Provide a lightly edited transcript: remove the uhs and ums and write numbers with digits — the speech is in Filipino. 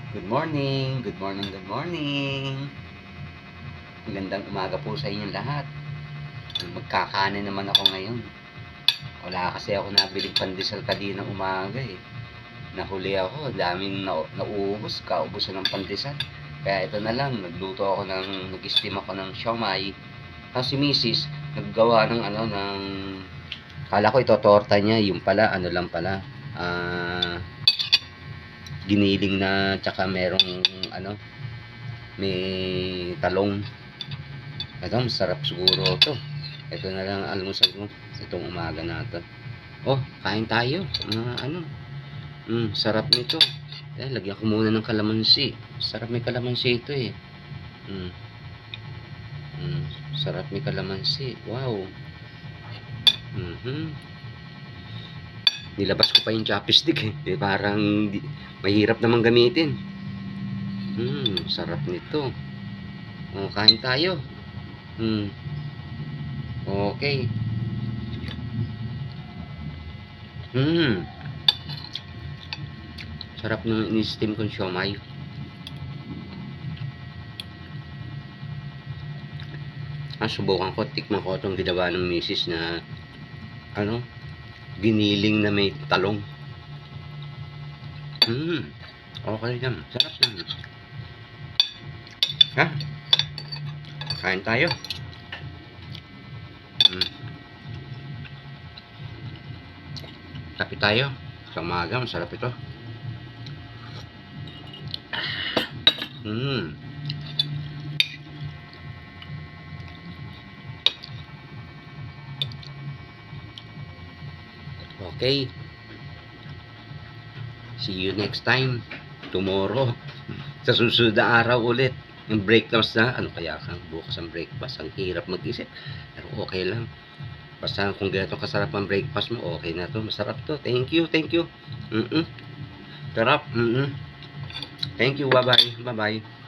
Good morning, good morning, good morning. Magandang umaga po sa inyong lahat. Magkakanin naman ako ngayon. Wala kasi ako nabiling pandesal kaninang umaga eh. Nahuli ako, daming nauubos, kaubusan ng pandesal. Kaya ito na lang, nag-steam ako ng siomai. Tapos si Mrs. naggawa ng kala ko ito torta niya, yung pala, lang pala. Giniling na, tsaka merong may talong. Ito, masarap siguro ito. Ito na lang ang almusal mo itong umaga na ito. Oh, kain tayo. Sarap nito. Lagyan ko muna ng kalamansi. Sarap may kalamansi ito eh. Sarap may kalamansi. Wow. Nilabas ko pa yung chopstick eh. Parang mahirap naman gamitin. Sarap nito. Oh, kain tayo. Okay. Sarap ng in-steam kong siomai. Subukan ko, tikman ko itong ginawa ng misis na giniling na may talong. Okay yan. Sarap yan. Ha? Kain tayo. Kape tayo. Sa umaga, masarap ito. Okay. See you next time. Tomorrow. Sa susunod na araw ulit. Yung breakfast na. Ano kaya kang bukas ang breakfast? Ang hirap mag-isip. Pero okay lang. Basta kung ganito kasarap ang breakfast mo, okay na to. Masarap to. Thank you, thank you. Sarap. Thank you. Bye-bye. Bye-bye.